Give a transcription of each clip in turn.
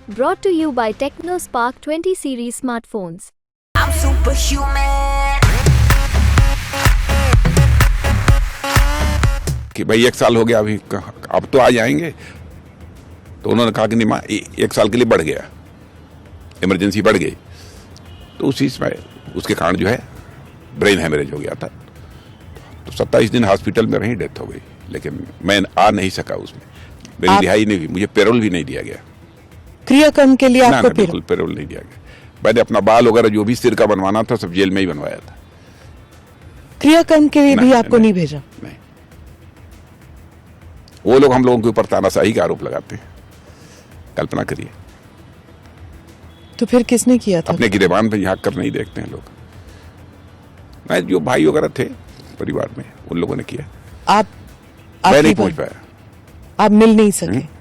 Brought to you by TechnoSpark 20 series smartphones. I'm superhuman. कि भाई 1 साल हो गया, अभी अब तो आ जाएंगे। तो उन्होंने कहा कि नहीं माँ, 1 साल के लिए बढ़ गया, इमरजेंसी बढ़ गई। तो उस चीज़ में उसके कारण जो है ब्रेन हैमरेज हो गया था। तो 27 दिन हॉस्पिटल में रही, डेथ हो गई। लेकिन मैं आ नहीं सका उसमें, मेरी रिहाई नहीं हुई, मुझे पेरोल भी नहीं दिया गया। क्रियाकर्म के लिए आपको बिल्कुल पेरोल नहीं दिया गया। मैंने अपना बाल वगैरह जो भी सिर का बनवाना था सब जेल में ही बनवाया था। क्रियाकर्म के लिए भी आपको नहीं भेजा? नहीं। वो लोग हम लोगों के ऊपर तानाशाही का आरोप लगाते हैं, कल्पना करिए। तो फिर किसने किया था? अपने गिरेबान पे झांक कर नहीं देखते हैं लोग। मैं जो भाई वगैरह थे परिवार में, उन लोगों ने किया। मैं नहीं पहुंच पाया, आप मिल नहीं सके।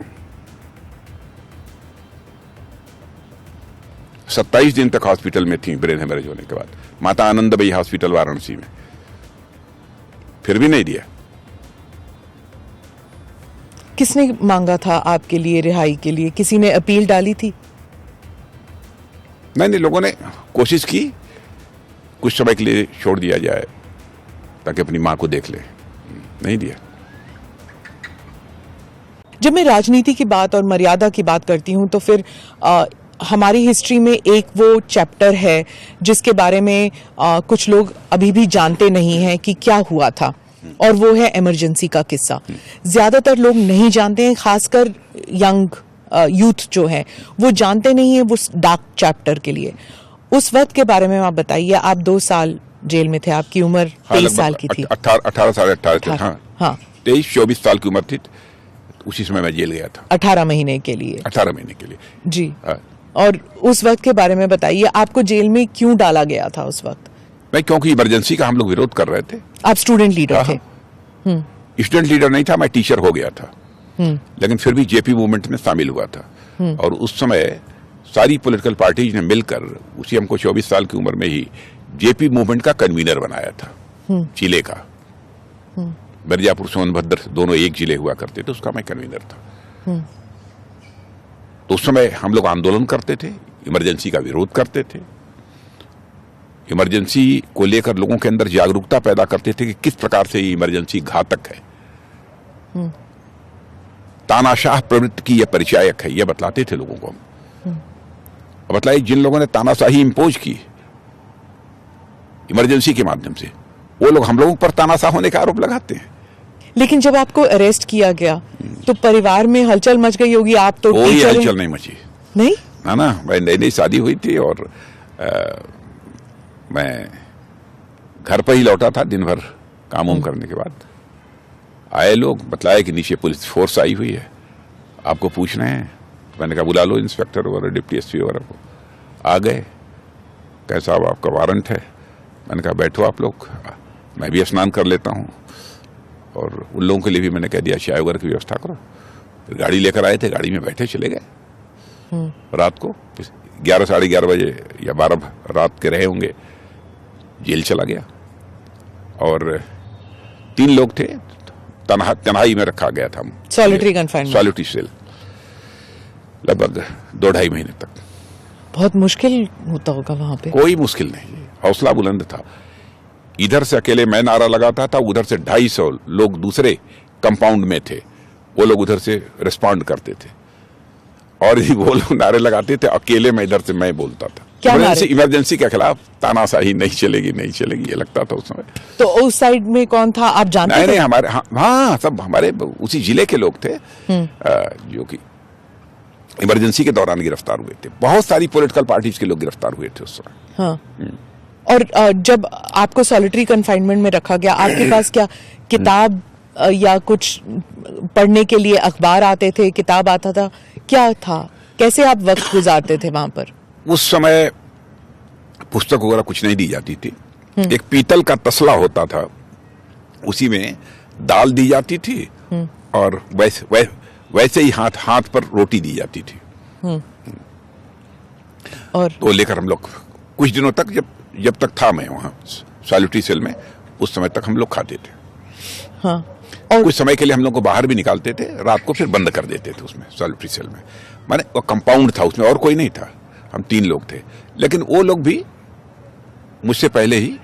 27 दिन तक हॉस्पिटल में थी ब्रेन हेमरेज होने के बाद, माता आनंदबाई हॉस्पिटल वाराणसी में। फिर भी नहीं दिया। किसने मांगा था आपके लिए रिहाई के लिए? किसी ने अपील डाली थी? नहीं, लोगों ने कोशिश की कुछ समय के लिए छोड़ दिया जाए ताकि अपनी मां को देख ले। नहीं दिया। जब मैं राजनीति की बात और मर्यादा की बात करती हूं तो फिर हमारी हिस्ट्री में एक वो चैप्टर है जिसके बारे में कुछ लोग अभी भी जानते नहीं हैं कि क्या हुआ था, और वो है इमरजेंसी का किस्सा। ज्यादातर लोग नहीं जानते हैं, खासकर यंग यूथ जो है वो जानते नहीं है वो डार्क चैप्टर के लिए। उस वक्त के बारे में आप बताइए। आप 2 साल जेल में थे, आपकी उम्र 23 साल की थी। 18 साल 18 हाँ 23-24 साल की उम्र थी। उसी समय मैं जेल गया था 18 महीने के लिए। 18 महीने के लिए जी। और उस वक्त के बारे में बताइए, आपको जेल में क्यों डाला गया था उस वक्त? मैं क्योंकि इमरजेंसी का हम लोग विरोध कर रहे थे। आप स्टूडेंट लीडर थे? स्टूडेंट लीडर नहीं था, मैं टीचर हो गया था। लेकिन फिर भी जेपी मूवमेंट में शामिल हुआ था। और उस समय सारी पॉलिटिकल पार्टीज ने मिलकर उसी हमको 24 साल की उम्र में ही जेपी मूवमेंट का कन्वीनर बनाया था। जिले का मिर्जापुर सोनभद्र दोनों एक जिले हुआ करते थे, उसका मैं कन्वीनर था। तो उस समय हम लोग आंदोलन करते थे, इमरजेंसी का विरोध करते थे, इमरजेंसी को लेकर लोगों के अंदर जागरूकता पैदा करते थे कि किस प्रकार से ये इमरजेंसी घातक है, तानाशाह प्रवृत्ति की यह परिचायक है, यह बतलाते थे लोगों को हम। बतलाइए, जिन लोगों ने तानाशाही इंपोज की इमरजेंसी के माध्यम से, वो लोग हम लोगों पर तानाशाह होने का आरोप लगाते हैं। लेकिन जब आपको अरेस्ट किया गया तो परिवार में हलचल मच गई होगी। आप तो कोई हलचल नहीं मची। नहीं ना, मैं नई शादी हुई थी और मैं घर पर ही लौटा था दिन भर काम वाम करने के बाद। आए लोग, बतलाया कि नीचे पुलिस फोर्स आई हुई है, आपको पूछ रहे हैं। मैंने कहा बुला लो इंस्पेक्टर वगैरह, डिप्टी एसपी वगैरह को। आ गए, कहे साहब आपका वारंट है। मैंने कहा बैठो आप लोग, मैं भी स्नान कर लेता हूँ। और उन लोगों के लिए भी मैंने कह दिया चाय वगैरह की व्यवस्था करो। फिर गाड़ी लेकर आए थे, गाड़ी में बैठे चले गए। रात को 11 साढ़े 11 बजे या 12 रात के रहे होंगे, जेल चला गया। और 3 लोग थे, तन्हाई में रखा गया था। सॉलिटरी कन्फाइनमेंट, सॉलिटरी सेल, लगभग 2-2.5 महीने तक। बहुत मुश्किल होता होगा वहां पे? कोई मुश्किल नहीं, हौसला बुलंद था। इधर से अकेले मैं नारा लगाता था, उधर से 250 लोग दूसरे कंपाउंड में थे, वो लोग उधर से रिस्पॉन्ड करते थे। और ही वो लोग नारे लगाते थे, अकेले में इधर से मैं बोलता था। इमरजेंसी के खिलाफ तानाशाही नहीं चलेगी, नहीं चलेगी, ये लगता था उस समय। तो उस साइड में कौन था आप जानते थे? नहीं, हमारे हाँ सब हमारे उसी जिले के लोग थे जो कि इमरजेंसी के दौरान गिरफ्तार हुए थे। बहुत सारी पॉलिटिकल पार्टीज के लोग गिरफ्तार हुए थे उस समय। हाँ। और जब आपको सॉलिटरी कन्फाइनमेंट में रखा गया, आपके पास क्या किताब या कुछ पढ़ने के लिए अखबार आते थे, किताब आता था, क्या था? कैसे आप वक्त गुजारते थे वहां पर? उस समय पुस्तक वगैरह कुछ नहीं दी जाती थी। एक पीतल का तसला होता था, उसी में दाल दी जाती थी और वैसे ही हाथ पर रोटी दी जाती थी। और तो लेकर हम लोग कुछ दिनों तक, जब तक था मैं वहां सॉलिटरी सेल में, उस समय तक हम लोग खाते थे। हाँ। और कुछ समय के लिए हम लोग को बाहर भी निकालते थे, रात को फिर बंद कर देते थे उसमें सॉलिटरी सेल में। माने वो कंपाउंड था, उसमें और कोई नहीं था, हम 3 लोग थे, लेकिन वो लोग भी मुझसे पहले ही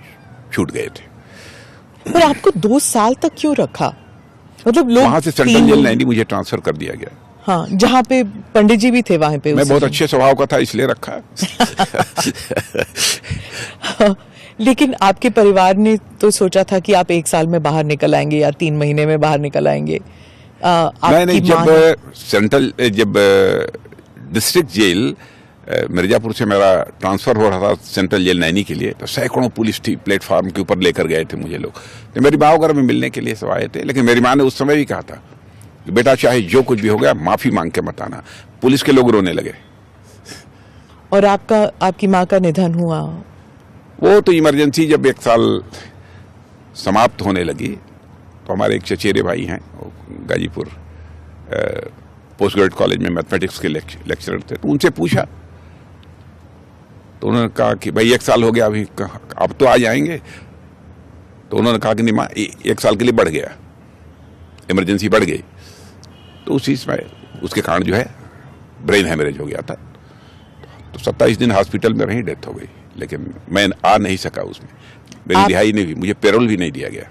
छूट गए थे। पर आपको 2 साल तक क्यों रखा? मतलब लोग वहां से सेंट्रल जेल नैनी मुझे ट्रांसफर कर दिया गया। हाँ, जहाँ पे पंडित जी भी थे वहां पे। मैं बहुत अच्छे स्वभाव का था इसलिए रखा। लेकिन आपके परिवार ने तो सोचा था कि आप 1 साल में बाहर निकल आएंगे या 3 महीने में बाहर निकल आएंगे। नहीं, जब डिस्ट्रिक्ट जेल मिर्जापुर से मेरा ट्रांसफर हो रहा था सेंट्रल जेल नैनी के लिए, तो सैकड़ों पुलिस थी, प्लेटफार्म के ऊपर लेकर गए थे मुझे लोग। तो मेरी माँ वगैरह में मिलने के लिए सब आए थे, लेकिन मेरी माँ ने उस समय भी कहा था कि बेटा चाहे जो कुछ भी हो गया माफी मांग के मत आना। पुलिस के लोग रोने लगे। और आपकी माँ का निधन हुआ? वो तो इमरजेंसी जब 1 साल समाप्त होने लगी, तो हमारे एक चचेरे भाई हैं, गाजीपुर पोस्ट ग्रेजुएट कॉलेज में मैथमेटिक्स के लेक्चरर थे, तो उनसे पूछा, तो उन्होंने कहा कि भाई 1 साल हो गया, अभी अब तो आ जाएंगे। तो उन्होंने कहा कि नहीं माँ, 1 साल के लिए बढ़ गया, इमरजेंसी बढ़ गई। तो उसी समय उसके कारण जो है ब्रेन हैमरेज हो गया था। तो 27 दिन हॉस्पिटल में रही, डेथ हो गई। लेकिन मैं आ नहीं सका उसमें, मेरी रिहाई नहीं हुई, मुझे पेरोल भी नहीं दिया गया।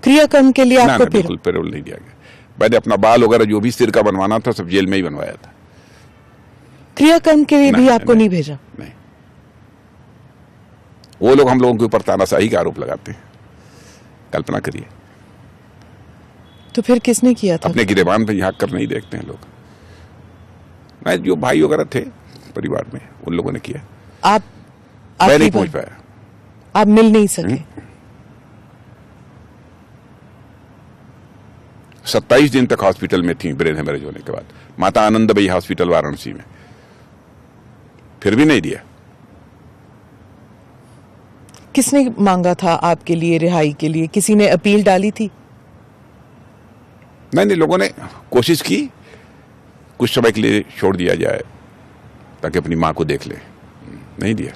क्रियाकर्म के लिए आपको बिल्कुल पेरोल नहीं दिया गया। मैंने अपना बाल वगैरह जो भी सिर का बनवाना था सब जेल में ही बनवाया था। क्रियाकर्म के लिए भी आपको नहीं भेजा? नहीं, वो लोग हम लोगों के ऊपर तानाशाही का आरोप लगाते हैं, कल्पना करिए। तो फिर किसने किया था? अपने गिरेबान पे झांक कर नहीं देखते हैं लोग। मैं जो भाई वगैरह थे परिवार में, उन लोगों ने किया। मैं नहीं पहुंच पाया, आप मिल नहीं सके? 27 दिन तक हॉस्पिटल में थी ब्रेन हेमरेज होने के बाद, माता आनंदबाई हॉस्पिटल वाराणसी में, फिर भी नहीं दिया। किसने मांगा था आपके लिए रिहाई के लिए? किसी ने अपील डाली थी? नहीं, लोगों ने कोशिश की कुछ समय के लिए छोड़ दिया जाए ताकि अपनी मां को देख ले, नहीं दिया।